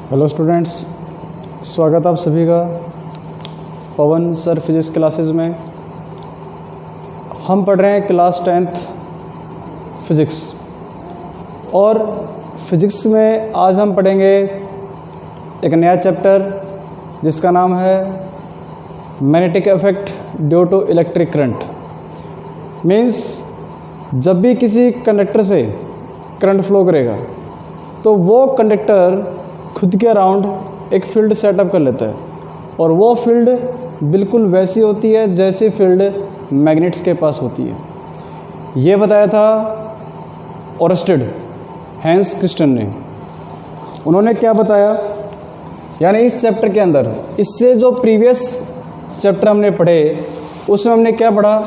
Hello students, स्वागत आप सभी का पवन सर फिजिक्स क्लासेस में। हम पढ़ रहे हैं क्लास 10th फिज़िक्स और फिज़िक्स में आज हम पढ़ेंगे एक नया चैप्टर जिसका नाम है magnetic effect due to electric current. Means जब भी किसी कंडक्टर से करंट फ्लो करेगा तो वो कंडक्टर खुद के अराउंड एक फील्ड सेटअप कर लेता है और वो फील्ड बिल्कुल वैसी होती है जैसी फील्ड मैग्नेट्स के पास होती है। ये बताया था ओरस्टेड, हैंस क्रिस्टन ने। उन्होंने क्या बताया, यानी इस चैप्टर के अंदर इससे जो प्रीवियस चैप्टर हमने पढ़े उसमें हमने क्या पढ़ा,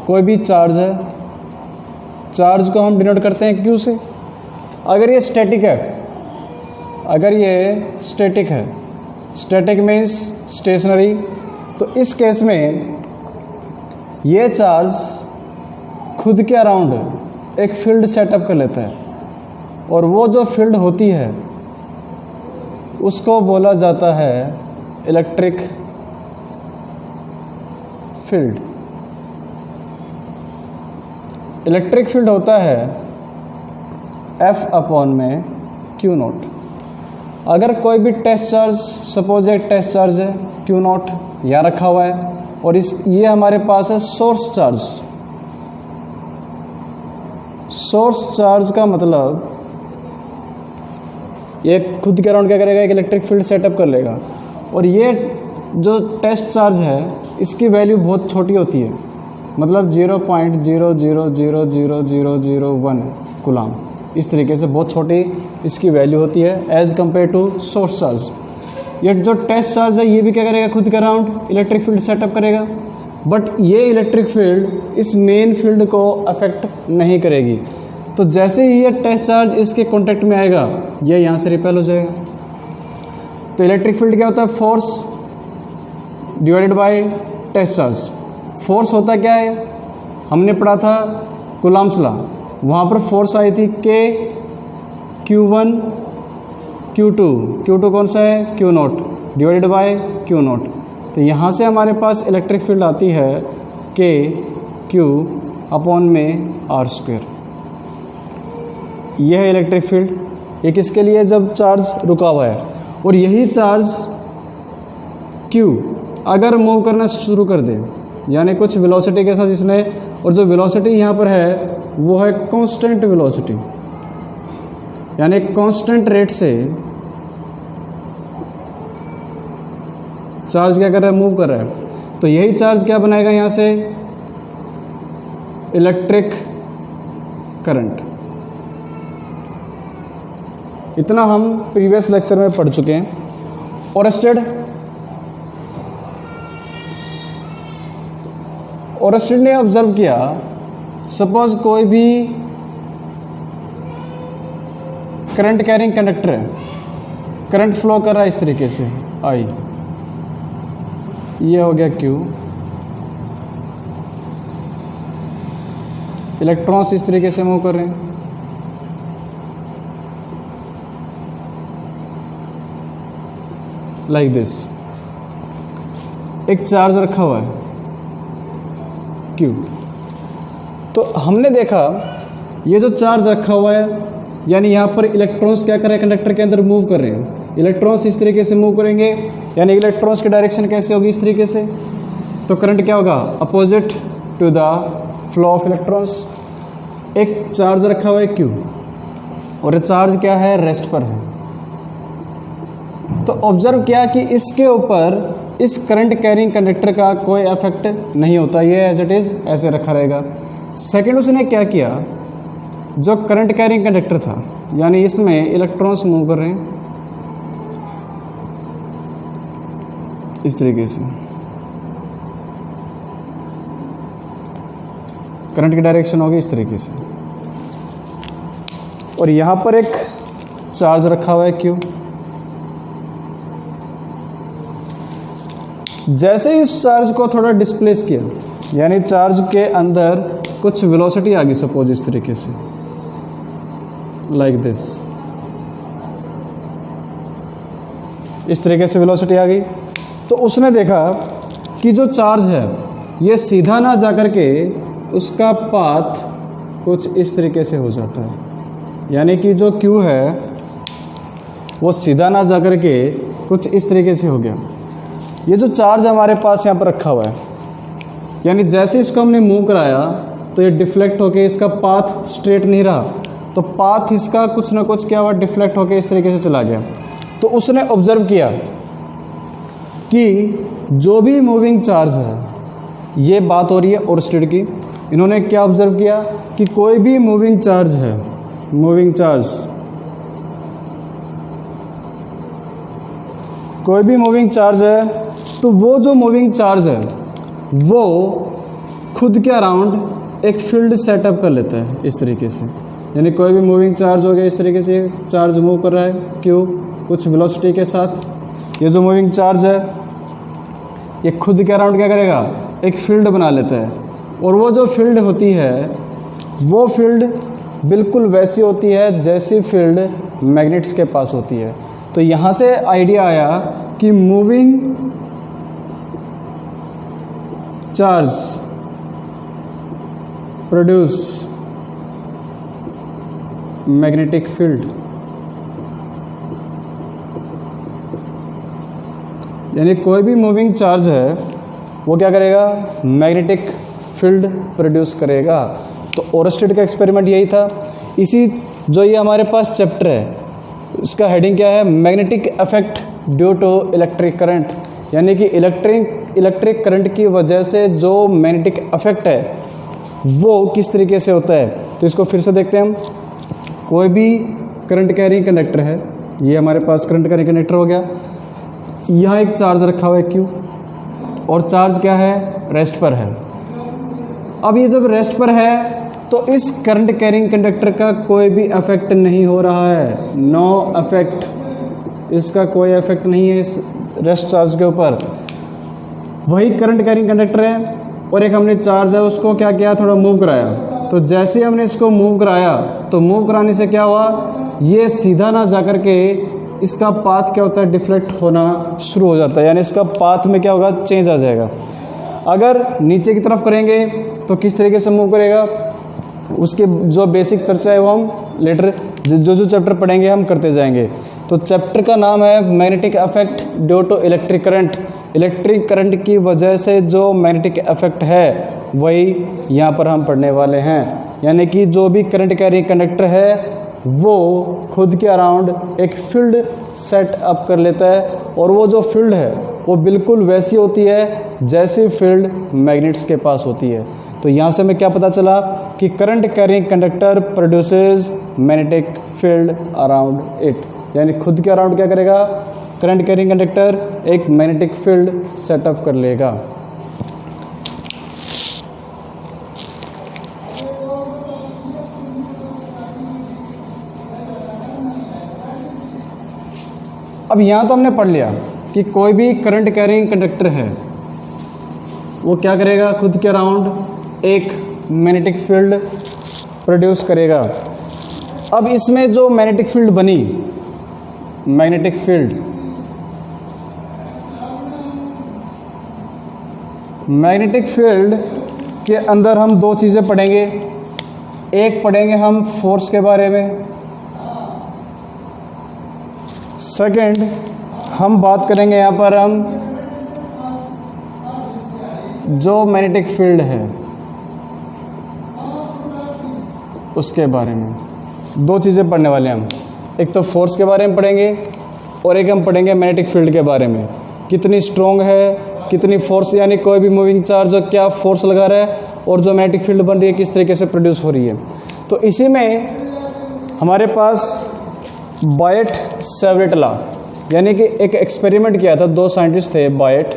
कोई भी चार्ज है, चार्ज को हम डिनोट करते हैं क्यू से। अगर ये स्टैटिक है, अगर ये स्टैटिक है, स्टैटिक मीन्स स्टेशनरी, तो इस केस में ये चार्ज खुद के अराउंड एक फील्ड सेटअप कर लेता है और वो जो फील्ड होती है उसको बोला जाता है इलेक्ट्रिक फील्ड। इलेक्ट्रिक फील्ड होता है F अपॉन में Q नॉट। अगर कोई भी टेस्ट चार्ज, सपोज एक टेस्ट चार्ज है Q नॉट यहाँ रखा हुआ है और ये हमारे पास है सोर्स चार्ज। सोर्स चार्ज का मतलब ये खुद के अराउंड क्या करेगा, एक इलेक्ट्रिक फील्ड सेटअप कर लेगा और ये जो टेस्ट चार्ज है इसकी वैल्यू बहुत छोटी होती है, मतलब 0.00000001 कूलम, इस तरीके से बहुत छोटी इसकी वैल्यू होती है as compare to source charge. ये जो टेस्ट चार्ज है ये भी क्या करेगा, खुद के अराउंड इलेक्ट्रिक फील्ड सेटअप करेगा, बट ये इलेक्ट्रिक फील्ड इस मेन फील्ड को अफेक्ट नहीं करेगी। तो जैसे ही ये टेस्ट चार्ज इसके कॉन्टेक्ट में आएगा ये यहाँ से रिपेल हो जाएगा। तो इलेक्ट्रिक फील्ड क्या होता है, force divided by test charge. Force होता क्या है, हमने पढ़ा था कूलम्ब्स लॉ, वहाँ पर फोर्स आई थी K Q1 Q2 कौन सा है, Q not divided by Q not. तो यहाँ से हमारे पास इलेक्ट्रिक फील्ड आती है K Q अपॉन में R²। यह है इलेक्ट्रिक फील्ड। ये किसके लिए, जब चार्ज रुका हुआ है। और यही चार्ज Q अगर मूव करना शुरू कर दे, यानी कुछ वेलोसिटी के साथ इसने, और जो वेलोसिटी यहाँ पर है वो है कांस्टेंट वेलोसिटी, यानी कांस्टेंट रेट से चार्ज क्या कर रहा है, मूव कर रहा है। तो यही चार्ज क्या बनाएगा यहाँ से, इलेक्ट्रिक करंट। इतना हम प्रीवियस लेक्चर में पढ़ चुके हैं। ओरस्टेड ने ऑब्जर्व किया, सपोज कोई भी करंट कैरिंग कंडक्टर है, करंट फ्लो कर रहा है इस तरीके से I, ये हो गया Q, इलेक्ट्रॉन्स इस तरीके से मूव कर रहे हैं, लाइक दिस। एक चार्ज रखा हुआ है Q। तो हमने देखा ये जो चार्ज रखा हुआ है, यानी यहाँ पर इलेक्ट्रॉन्स क्या कर रहे हैं, कंडक्टर के अंदर मूव कर रहे हैं। इलेक्ट्रॉन्स इस तरीके से मूव करेंगे, यानी इलेक्ट्रॉन्स की डायरेक्शन कैसे होगी, इस तरीके से। तो करंट क्या होगा, opposite to the flow of electrons. एक चार्ज रखा हुआ है Q और चार्ज क्या है, रेस्ट पर है। तो ऑब्जर्व किया कि इसके ऊपर इस करंट कैरिंग कंडक्टर का कोई इफेक्ट नहीं होता, ये एज इट इज़ ऐसे रखा रहेगा। सेकंड उसने क्या किया, जो करंट कैरिंग कंडक्टर था, यानी इसमें इलेक्ट्रॉन्स मूव कर रहे हैं इस तरीके से, करंट की डायरेक्शन होगी इस तरीके से, और यहाँ पर एक चार्ज रखा हुआ है Q। जैसे ही इस चार्ज को थोड़ा डिस्प्लेस किया, यानी चार्ज के अंदर कुछ वेलोसिटी आ गई, सपोज इस तरीके से, लाइक दिस, इस तरीके से वेलोसिटी आ गई। तो उसने देखा कि जो चार्ज है ये सीधा ना जाकर के उसका पाथ कुछ इस तरीके से हो जाता है, यानी कि जो Q है वो सीधा ना जाकर के कुछ इस तरीके से हो गया। ये जो चार्ज हमारे पास यहाँ पर रखा हुआ है, यानी जैसे इसको हमने मूव कराया तो ये डिफ्लेक्ट होके इसका पाथ स्ट्रेट नहीं रहा, तो पाथ इसका कुछ ना कुछ क्या हुआ, डिफ्लेक्ट होके इस तरीके से चला गया। तो उसने ऑब्जर्व किया कि जो भी मूविंग चार्ज है, ये बात हो रही है ओरस्टेड की, इन्होंने क्या ऑब्जर्व किया कि कोई भी मूविंग चार्ज है, मूविंग चार्ज, कोई भी मूविंग चार्ज है, तो वो जो मूविंग चार्ज है वो खुद के अराउंड एक फील्ड सेटअप कर लेता है इस तरीके से। यानी कोई भी मूविंग चार्ज हो गया, इस तरीके से चार्ज मूव कर रहा है क्यों, कुछ वेलोसिटी के साथ। ये जो मूविंग चार्ज है ये खुद के अराउंड क्या करेगा, एक फील्ड बना लेता है, और वो जो फील्ड होती है वो फील्ड बिल्कुल वैसी होती है जैसी फील्ड मैग्नेट्स के पास होती है। तो यहाँ से आइडिया आया कि moving charge produce magnetic field, यानी कोई भी मूविंग चार्ज है वो क्या करेगा, मैग्नेटिक फील्ड प्रोड्यूस करेगा। तो ओरस्टेड का एक्सपेरिमेंट यही था। इसी जो ये हमारे पास चैप्टर है उसका हेडिंग क्या है, magnetic effect due to electric current, यानी कि इलेक्ट्रिक करंट की वजह से जो मैग्नेटिक इफेक्ट है वो किस तरीके से होता है। तो इसको फिर से देखते हैं हम। कोई भी करंट कैरिंग कंडक्टर है, ये हमारे पास करंट कैरिंग कंडक्टर हो गया, यहाँ एक चार्ज रखा हुआ है Q, और चार्ज क्या है, रेस्ट पर है। अब ये जब रेस्ट पर है तो इस करंट कैरिंग कंडक्टर का कोई भी इफेक्ट नहीं हो रहा है, नो इफेक्ट, इसका कोई इफेक्ट नहीं है इस रेस्ट चार्ज के ऊपर। वही करंट कैरिंग कंडक्टर है और एक हमने चार्ज है उसको क्या किया, थोड़ा मूव कराया। तो जैसे ही हमने इसको मूव कराया तो मूव कराने से क्या हुआ, ये सीधा ना जाकर के इसका पाथ क्या होता है, डिफ्लेक्ट होना शुरू हो जाता है, यानी इसका पाथ में क्या होगा, चेंज आ जाएगा। अगर नीचे की तरफ करेंगे तो किस तरीके से मूव करेगा, उसके जो बेसिक चर्चा है वो हम लेटर जो चैप्टर पढ़ेंगे हम करते जाएंगे। तो चैप्टर का नाम है magnetic effect due to electric current. Electric current की वजह से जो मैग्नेटिक इफेक्ट है वही यहाँ पर हम पढ़ने वाले हैं। यानी कि जो भी करंट कैरिंग कंडक्टर है वो खुद के अराउंड एक फील्ड सेट अप कर लेता है, और वो जो फील्ड है वो बिल्कुल वैसी होती है जैसी फील्ड मैग्नेट्स के पास होती है। तो यहाँ से हमें क्या पता चला कि current carrying conductor produces magnetic field around it, यानी खुद के अराउंड क्या करेगा, करंट कैरिंग कंडक्टर एक मैग्नेटिक फील्ड सेटअप कर लेगा। अब यहाँ तो हमने पढ़ लिया कि कोई भी करंट कैरिंग कंडक्टर है वो क्या करेगा, खुद के अराउंड एक मैग्नेटिक फील्ड प्रोड्यूस करेगा। अब इसमें जो मैग्नेटिक फील्ड बनी, मैग्नेटिक फील्ड, मैग्नेटिक फील्ड के अंदर हम दो चीज़ें पढ़ेंगे। एक पढ़ेंगे हम फोर्स के बारे में, सेकंड हम बात करेंगे यहाँ पर हम जो मैग्नेटिक फील्ड है उसके बारे में। दो चीज़ें पढ़ने वाले हैं हम, एक तो फोर्स के बारे में पढ़ेंगे और एक हम पढ़ेंगे मैग्नेटिक फील्ड के बारे में, कितनी स्ट्रॉन्ग है, कितनी फोर्स, यानी कोई भी मूविंग चार्ज क्या फोर्स लगा रहा है और जो मैग्नेटिक फील्ड बन रही है किस तरीके से प्रोड्यूस हो रही है। तो इसी में हमारे पास बायट सेवरेट लॉ, यानी कि एक एक्सपेरिमेंट किया था, दो साइंटिस्ट थे बायट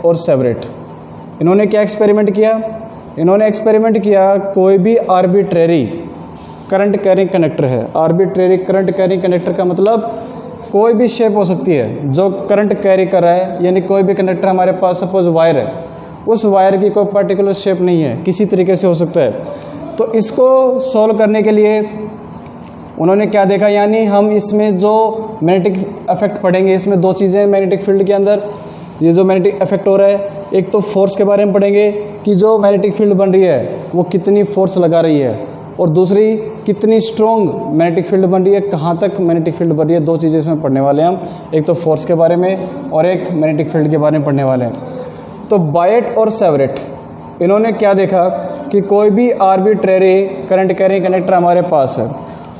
और सेवरेट। इन्होंने क्या एक्सपेरिमेंट किया, इन्होंने एक्सपेरिमेंट किया कोई भी आर्बिट्रेरी करंट कैरिंग कंडक्टर है। आर्बिट्रेरी करंट कैरिंग कंडक्टर का मतलब कोई भी शेप हो सकती है जो करंट कैरी कर रहा है, यानी कोई भी कंडक्टर हमारे पास सपोज वायर है, उस वायर की कोई पर्टिकुलर शेप नहीं है, किसी तरीके से हो सकता है। तो इसको सॉल्व करने के लिए उन्होंने क्या देखा, यानी हम इसमें जो मैग्नेटिक इफेक्ट पढ़ेंगे, इसमें दो चीज़ें मैग्नेटिक फील्ड के अंदर, ये जो मैग्नेटिक इफेक्ट हो रहा है, एक तो फोर्स के बारे में पढ़ेंगे कि जो मैग्नेटिक फील्ड बन रही है वो कितनी फोर्स लगा रही है, और दूसरी कितनी स्ट्रॉन्ग मैग्नेटिक फील्ड बन रही है, कहाँ तक मैग्नेटिक फील्ड बन रही है। दो चीज़ें इसमें पढ़ने वाले हैं हम, एक तो फोर्स के बारे में और एक मैग्नेटिक फील्ड के बारे में पढ़ने वाले हैं। तो बायट और सेवरेट इन्होंने क्या देखा कि कोई भी आर्बिट्रेरी करंट कैरिंग कंडक्टर हमारे पास है,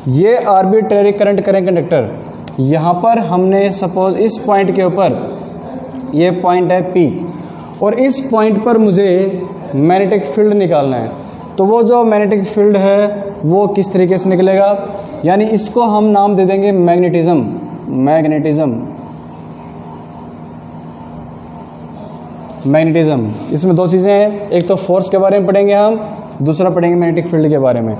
ये आर्बिट्रेरी करंट कैरिंग कंडक्टर, यहाँ पर हमने सपोज इस पॉइंट के ऊपर, ये पॉइंट है P, और इस पॉइंट पर मुझे मैग्नेटिक फील्ड निकालना है। तो वो जो मैग्नेटिक फील्ड है वो किस तरीके से निकलेगा, यानी इसको हम नाम दे देंगे मैग्नेटिज्म। मैग्नेटिज्म इसमें दो चीज़ें हैं, एक तो फोर्स के बारे में पढ़ेंगे हम, दूसरा पढ़ेंगे मैग्नेटिक फील्ड के बारे में।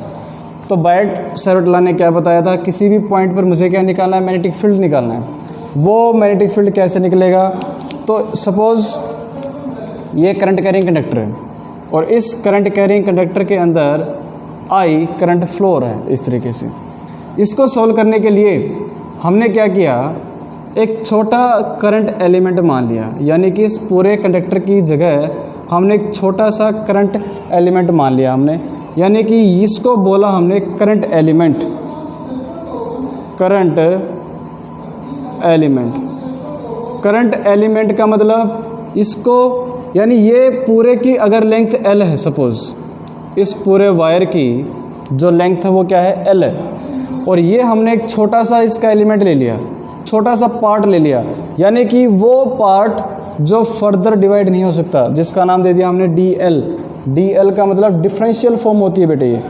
तो बायट सेवरेट ने क्या बताया था, किसी भी पॉइंट पर मुझे क्या निकालना है, मैग्नेटिक फील्ड निकालना है। वो मैग्नेटिक फील्ड कैसे निकलेगा, तो सपोज़ ये करंट कैरिंग कंडक्टर है और इस करंट कैरिंग कंडक्टर के अंदर I करंट फ्लो रहा है इस तरीके से। इसको सॉल्व करने के लिए हमने क्या किया, एक छोटा करंट एलिमेंट मान लिया, यानी कि इस पूरे कंडक्टर की जगह हमने एक छोटा सा करंट एलिमेंट मान लिया हमने, यानी कि इसको बोला हमने करंट एलिमेंट। करंट एलिमेंट का मतलब इसको, यानी ये पूरे की अगर लेंथ L है, सपोज़ इस पूरे वायर की जो लेंथ है वो क्या है, L है, और ये हमने एक छोटा सा इसका एलिमेंट ले लिया, छोटा सा पार्ट ले लिया, यानी कि वो पार्ट जो फर्दर डिवाइड नहीं हो सकता, जिसका नाम दे दिया हमने DL। DL का मतलब डिफरेंशियल फॉर्म होती है बेटे। ये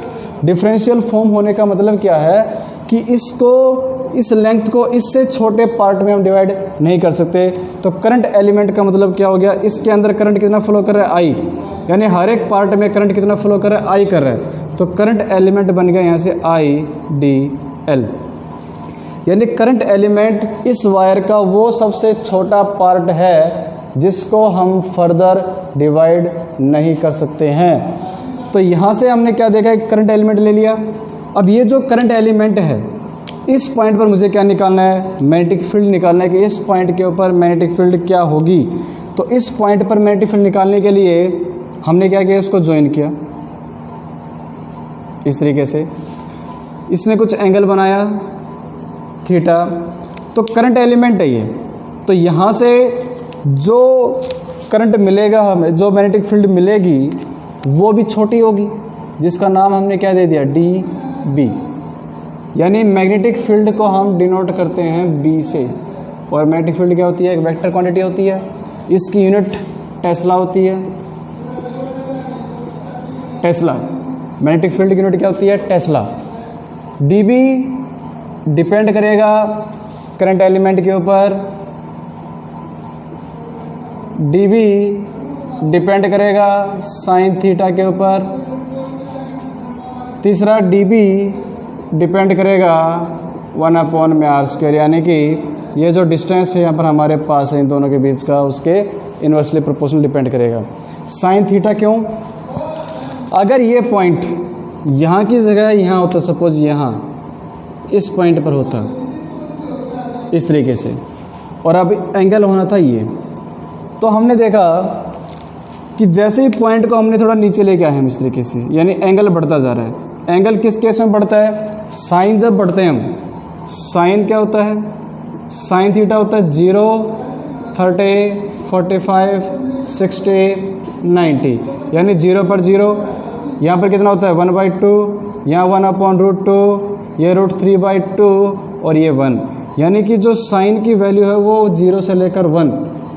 डिफरेंशियल फॉर्म होने का मतलब क्या है कि इसको, इस लेंथ को इससे छोटे पार्ट में हम डिवाइड नहीं कर सकते। तो करंट एलिमेंट का मतलब क्या हो गया, इसके अंदर करंट कितना फ्लो कर रहा है, I, यानी हर एक पार्ट में करंट कितना फ्लो कर रहा है, I कर रहा है। तो करंट एलिमेंट बन गया यहाँ से IDL, यानी करंट एलिमेंट इस वायर का वो सबसे छोटा पार्ट है जिसको हम फर्दर डिवाइड नहीं कर सकते हैं। तो यहाँ से हमने क्या देखा, एक करंट एलिमेंट ले लिया। अब ये जो करंट एलिमेंट है, इस पॉइंट पर मुझे क्या निकालना है, मैग्नेटिक फील्ड निकालना है कि इस पॉइंट के ऊपर मैग्नेटिक फील्ड क्या होगी। तो इस पॉइंट पर मैग्नेटिक फील्ड निकालने के लिए हमने क्या किया, इसको ज्वाइन किया इस तरीके से, इसने कुछ एंगल बनाया थीटा। तो करंट एलिमेंट है ये, तो यहाँ से जो करंट मिलेगा हमें, जो मैग्नेटिक फील्ड मिलेगी वो भी छोटी होगी, जिसका नाम हमने क्या दे दिया, DB, यानी मैग्नेटिक फील्ड को हम डिनोट करते हैं B से। और मैग्नेटिक फील्ड क्या होती है, एक वेक्टर क्वांटिटी होती है, इसकी यूनिट टेस्ला होती है। टेस्ला, मैग्नेटिक फील्ड की यूनिट क्या होती है, टेस्ला। DB डिपेंड करेगा करंट एलिमेंट के ऊपर, DB डिपेंड करेगा साइन थीटा के ऊपर, तीसरा DB डिपेंड करेगा 1/r², यानी कि ये जो डिस्टेंस है यहाँ पर हमारे पास है इन दोनों के बीच का, उसके इन्वर्सली प्रोपोर्शनल डिपेंड करेगा। साइन थीटा क्यों, अगर ये पॉइंट यहाँ की जगह यहाँ होता, सपोज यहाँ इस पॉइंट पर होता इस तरीके से, और अब एंगल होना था ये, तो हमने देखा कि जैसे ही पॉइंट को हमने थोड़ा नीचे लेके आए हम इस तरीके से, यानी एंगल बढ़ता जा रहा है। एंगल किस केस में बढ़ता है, साइन जब बढ़ते हैं हम, साइन क्या होता है, साइन थीटा होता है 0, 30, 45, 60, 90, यानी 0 पर 0, यहाँ पर कितना होता है 1/2, यहाँ 1/√2, ये √3/2 और ये 1, यानी कि जो साइन की वैल्यू है वो 0 से लेकर 1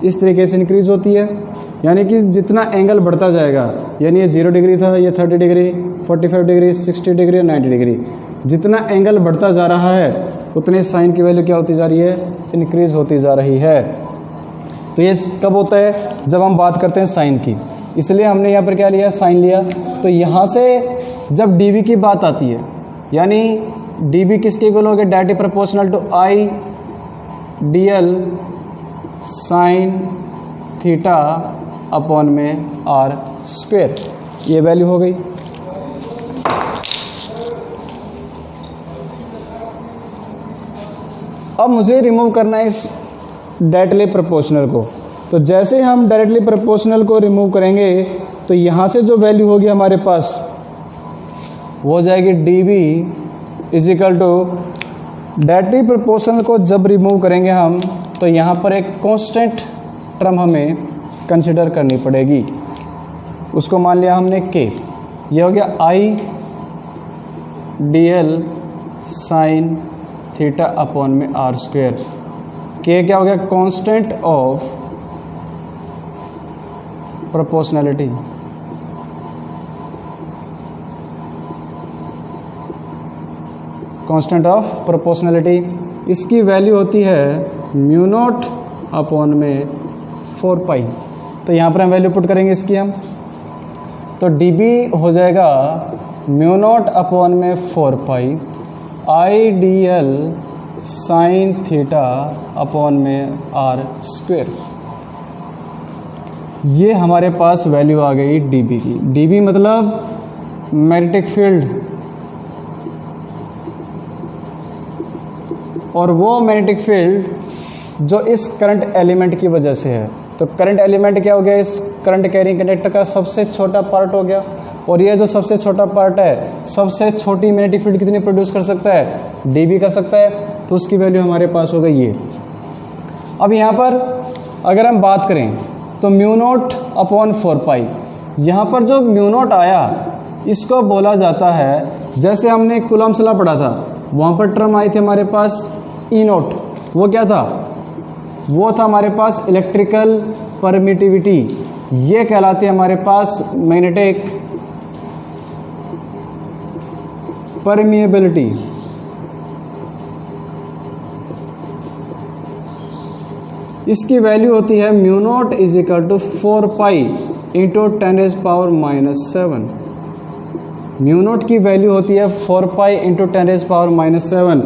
इस तरीके से इंक्रीज होती है। यानी कि जितना एंगल बढ़ता जाएगा, यानी ये 0 डिग्री था, ये 30 डिग्री, 45 डिग्री, 60 डिग्री, 90 डिग्री, जितना एंगल बढ़ता जा रहा है उतने साइन की वैल्यू क्या होती जा रही है, इंक्रीज होती जा रही है। तो ये कब होता है, जब हम बात करते हैं साइन की, इसलिए हमने यहाँ पर क्या लिया, साइन लिया। तो यहाँ से जब DB की बात आती है, यानी DB किसके इक्वल हो गया, directly proportional to IDL sine theta upon में R², ये वैल्यू हो गई। अब मुझे रिमूव करना है इस डायरेक्टली प्रोपोर्शनल को। तो जैसे हम डायरेक्टली प्रोपोर्शनल को रिमूव करेंगे तो यहाँ से जो वैल्यू होगी हमारे पास वो हो जाएगी dB is equal to, directly proportional को जब रिमूव करेंगे हम तो यहाँ पर एक कांस्टेंट टर्म हमें कंसिडर करनी पड़ेगी, उसको मान लिया हमने k। ये हो गया I dl sign theta upon में r स्क्वेयर। k क्या हो गया, constant of proportionality. Constant of proportionality, इसकी वैल्यू होती है म्यू नॉट अपॉन में 4 पाई। तो यहाँ पर हम वैल्यू पुट करेंगे इसकी हम, तो dB हो जाएगा म्यू नॉट अपॉन में 4 पाई I dl sign theta upon में r स्क्वेयर। ये हमारे पास वैल्यू आ गई dB की। dB मतलब मैग्नेटिक फील्ड, और वो मैग्नेटिक फील्ड जो इस करंट एलिमेंट की वजह से है। तो करंट एलिमेंट क्या हो गया, इस करंट कैरिंग कंडक्टर का सबसे छोटा पार्ट हो गया, और ये जो सबसे छोटा पार्ट है, सबसे छोटी मैग्नेटिक फील्ड कितनी प्रोड्यूस कर सकता है, dB कर सकता है। तो उसकी वैल्यू हमारे पास हो गई ये। अब यहाँ पर अगर हम बात करें तो म्यू नॉट अपॉन 4 पाई, यहाँ पर जो म्यू नॉट आया इसको बोला जाता है, जैसे हमने कूलम्ब्स लॉ पढ़ा था वहाँ पर टर्म आई थी हमारे पास ई नॉट, वो क्या था, वो था हमारे पास इलेक्ट्रिकल परमिटिविटी। ये कहलाती है हमारे पास मैग्नेटिक परमिएबिलिटी। इसकी वैल्यू होती है mu naught is equal to 4 pi into 10⁻⁻⁷। Mu naught की वैल्यू होती है 4 पाई इंटू 10⁻⁻⁷।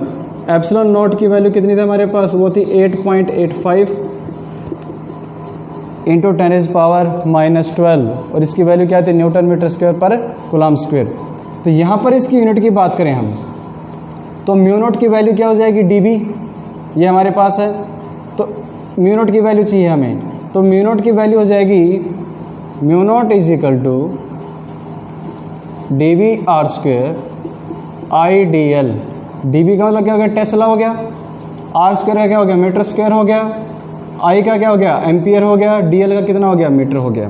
एप्सिलॉन नॉट की वैल्यू कितनी थी हमारे पास, वो थी 8.85 इंटू 10⁻⁻12, और इसकी वैल्यू क्या थी, न्यूटन मीटर स्क्वायर पर कूलम्ब स्क्वायर। तो यहाँ पर इसकी यूनिट की बात करें हम तो म्यू नॉट की वैल्यू क्या हो जाएगी, dB, ये हमारे पास है। तो म्यू नॉट की वैल्यू चाहिए हमें, तो म्यू नॉट की वैल्यू हो जाएगी mu naught is equal to dB r square I dl। dB का मतलब क्या हो गया, टेस्ला हो गया, r स्क्वेयर का क्या हो गया, मीटर स्क्वायर हो गया, I का क्या हो गया, एम्पियर हो गया, dl का कितना हो गया, मीटर हो गया।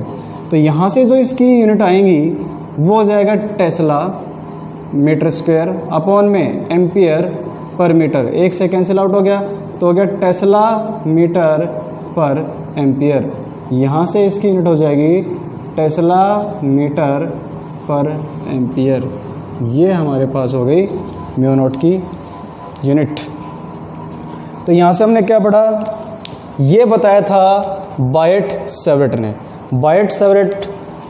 तो यहाँ से जो इसकी यूनिट आएंगी वो हो जाएगा टेस्ला मीटर स्क्वायर अपॉन में एम्पियर पर मीटर। एक से कैंसिल आउट हो गया तो हो गया टेस्ला मीटर पर एम्पियर। यहाँ से इसकी यूनिट हो जाएगी टेस्ला मीटर पर एम्पियर। ये हमारे पास हो गई म्यू नॉट की यूनिट। तो यहाँ से हमने क्या पढ़ा, ये बताया था बायट सेवरेट ने। बायट सेवरेट,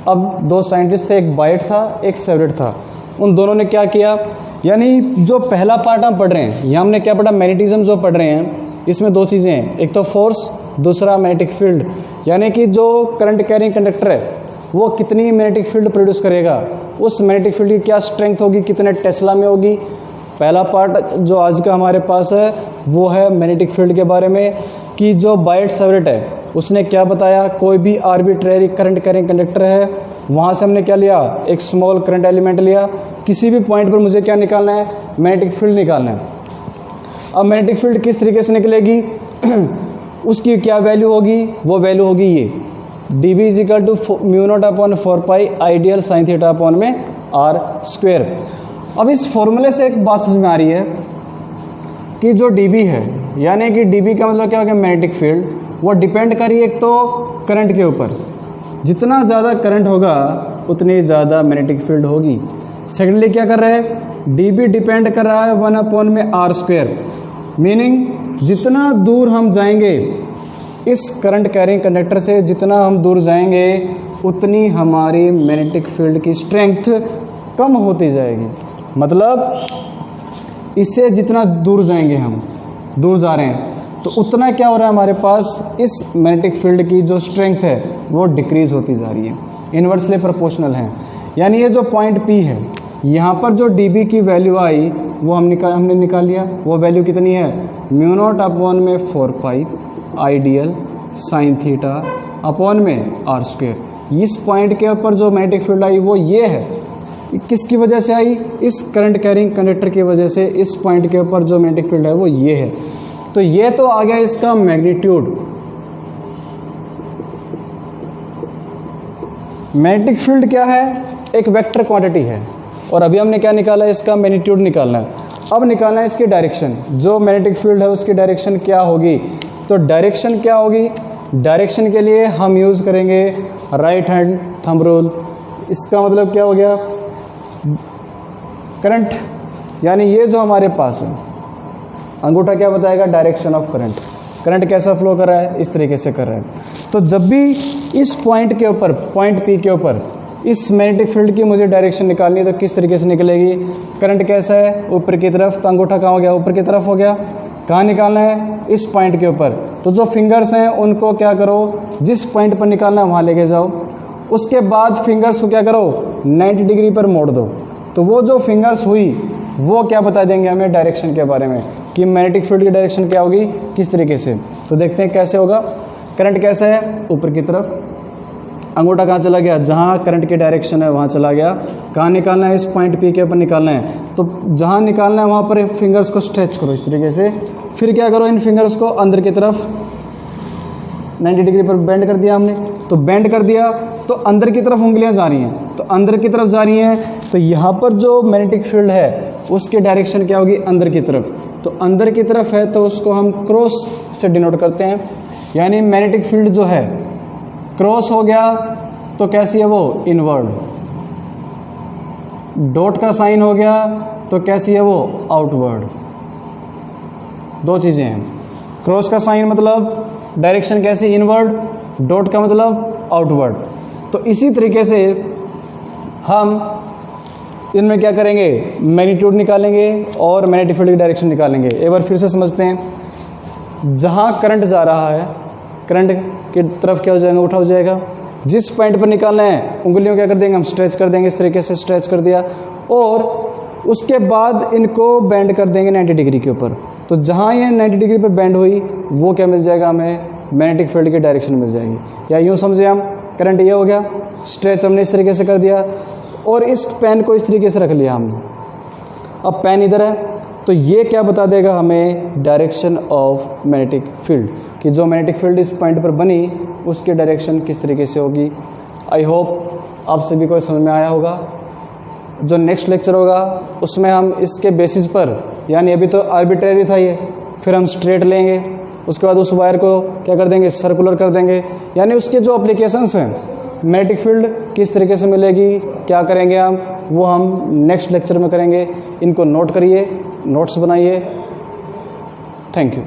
अब दो साइंटिस्ट थे, एक बायट था एक सेवरेट था। उन दोनों ने क्या किया, यानी जो पहला पार्ट हम पढ़ रहे हैं यहाँ हमने क्या पढ़ा, मैग्नेटिज्म जो पढ़ रहे हैं इसमें दो चीज़ें हैं, एक तो फोर्स, दूसरा मैग्नेटिक फील्ड। यानी कि जो करंट कैरिंग कंडक्टर है वो कितनी मैग्नेटिक फील्ड प्रोड्यूस करेगा, उस मैग्नेटिक फील्ड की क्या स्ट्रेंथ होगी, कितने टेस्ला में होगी। पहला पार्ट जो आज का हमारे पास है वो है मैग्नेटिक फील्ड के बारे में, कि जो बायट सेवरेट है उसने क्या बताया, कोई भी आर्बिट्रेरी करंट कैरिंग कंडक्टर है, वहाँ से हमने क्या लिया, एक स्मॉल करंट एलिमेंट लिया, किसी भी पॉइंट पर मुझे क्या निकालना है, मैग्नेटिक फील्ड निकालना है। अब मैग्नेटिक फील्ड किस तरीके से निकलेगी उसकी क्या वैल्यू होगी, वो वैल्यू होगी ये dB is equal to mu naught upon 4 pi ideal sine theta upon में r स्क्वेयर। अब इस फॉर्मूले से एक बात समझ में आ रही है कि जो dB है, यानी कि dB का मतलब क्या हो गया, मैग्नेटिक फील्ड, वो डिपेंड कर रही है एक तो करंट के ऊपर, जितना ज़्यादा करंट होगा उतनी ज़्यादा मैग्नेटिक फील्ड होगी। सेकेंडली क्या कर रहे हैं, dB डिपेंड कर रहा है 1 अपॉन में r स्क्वेयर, मीनिंग जितना दूर हम जाएंगे इस करंट कैरिंग कंडक्टर से, जितना हम दूर जाएंगे उतनी हमारी मैग्नेटिक फील्ड की स्ट्रेंथ कम होती जाएगी। मतलब इससे जितना दूर जाएंगे हम, दूर जा रहे हैं तो उतना क्या हो रहा है, हमारे पास इस मैग्नेटिक फील्ड की जो स्ट्रेंथ है वो डिक्रीज होती जा रही है, इन्वर्सली प्रोपोर्शनल है। यानी ये जो पॉइंट P है, यहाँ पर जो dB की वैल्यू आई वो हमने निकाल लिया। वो वैल्यू कितनी है, म्यू नॉट अपॉन में 4 pi ideal sine theta upon में आर स्क्वायर। इस पॉइंट के ऊपर जो मैग्नेटिक फील्ड आई वो ये है, किसकी वजह से आई, इस करंट कैरिंग कंडक्टर की वजह से इस पॉइंट के ऊपर जो मैग्नेटिक फील्ड है वो ये है। तो ये तो आ गया इसका मैग्नीट्यूड। मैग्नेटिक फील्ड क्या है, एक वेक्टर क्वांटिटी है, और अभी हमने क्या निकाला है, इसका मैग्नीट्यूड निकालना है। अब निकालना है इसकी डायरेक्शन, जो मैग्नेटिक फील्ड है उसकी डायरेक्शन क्या होगी। तो डायरेक्शन क्या होगी, डायरेक्शन के लिए हम यूज़ करेंगे राइट हैंड थंब रूल। इसका मतलब क्या हो गया, करंट यानी ये जो हमारे पास है, अंगूठा क्या बताएगा, डायरेक्शन ऑफ करंट। करंट कैसा फ्लो कर रहा है, इस तरीके से कर रहा है। तो जब भी इस पॉइंट के ऊपर, पॉइंट पी के ऊपर इस मैग्नेटिक फील्ड की मुझे डायरेक्शन निकालनी है, तो किस तरीके से निकलेगी, करंट कैसा है, ऊपर की तरफ। तो अंगूठा कहाँ हो गया, ऊपर की तरफ हो गया। कहाँ निकालना है, इस पॉइंट के ऊपर। तो जो फिंगर्स हैं उनको क्या करो, जिस पॉइंट पर निकालना है वहाँ लेके जाओ। उसके बाद फिंगर्स को क्या करो, 90 डिग्री पर मोड़ दो। तो वो जो फिंगर्स हुई वो क्या बता देंगे हमें डायरेक्शन के बारे में, कि मैग्नेटिक फील्ड की डायरेक्शन क्या होगी, किस तरीके से। तो देखते हैं कैसे होगा। करंट कैसा है, ऊपर की तरफ। अंगूठा कहाँ चला गया, जहाँ करंट की डायरेक्शन है वहाँ चला गया। कहाँ निकालना है, इस पॉइंट पी के ऊपर निकालना है। तो जहाँ निकालना है वहाँ पर फिंगर्स को स्ट्रेच करो इस तरीके से। फिर क्या करो, इन फिंगर्स को अंदर की तरफ 90 डिग्री पर बेंड कर दिया हमने। तो बेंड कर दिया तो अंदर की तरफ उंगलियां जा रही हैं, तो अंदर की तरफ जा रही हैं। तो यहाँ पर जो मैग्नेटिक फील्ड है उसकी डायरेक्शन क्या होगी, अंदर की तरफ। तो अंदर की तरफ है तो उसको हम क्रॉस से डिनोट करते हैं। यानी मैग्नेटिक फील्ड जो है क्रॉस हो गया तो कैसी है वो, इनवर्ड। डॉट का साइन हो गया तो कैसी है वो, आउटवर्ड। दो चीज़ें हैं। क्रॉस का साइन मतलब डायरेक्शन कैसी, इनवर्ड। डॉट का मतलब आउटवर्ड। तो इसी तरीके से हम इनमें क्या करेंगे, मैग्नीट्यूड निकालेंगे और मैग्नेटिक फील्ड की डायरेक्शन निकालेंगे। एक बार फिर से समझते हैं। जहाँ करंट जा रहा है, करंट की तरफ क्या हो जाएगा, उठा हो जाएगा। जिस पॉइंट पर निकालना है उंगलियों क्या कर देंगे, हम स्ट्रेच कर देंगे, इस तरीके से स्ट्रेच कर दिया। और उसके बाद इनको बेंड कर देंगे 90 डिग्री के ऊपर। तो जहाँ ये 90 डिग्री पर बेंड हुई वो क्या मिल जाएगा हमें, मैग्नेटिक फील्ड की डायरेक्शन मिल जाएगी। या यूँ समझे हम, करंट ये हो गया, स्ट्रेच हमने इस तरीके से कर दिया और इस पेन को इस तरीके से रख लिया हमने। अब पेन इधर है तो ये क्या बता देगा हमें, डायरेक्शन ऑफ मैग्नेटिक फील्ड, कि जो मैग्नेटिक फील्ड इस पॉइंट पर बनी उसकी डायरेक्शन किस तरीके से होगी। आई होप आप सभी को समझ में आया होगा। जो नेक्स्ट लेक्चर होगा उसमें हम इसके बेसिस पर, यानी अभी तो आर्बिट्रेरी था ये, फिर हम स्ट्रेट लेंगे, उसके बाद उस वायर को क्या कर देंगे, सर्कुलर कर देंगे। यानी उसके जो एप्लीकेशंस हैं, मैग्नेटिक फील्ड किस तरीके से मिलेगी, क्या करेंगे हम, वो हम नेक्स्ट लेक्चर में करेंगे। इनको नोट करिए, नोट्स बनाइए। Thank you.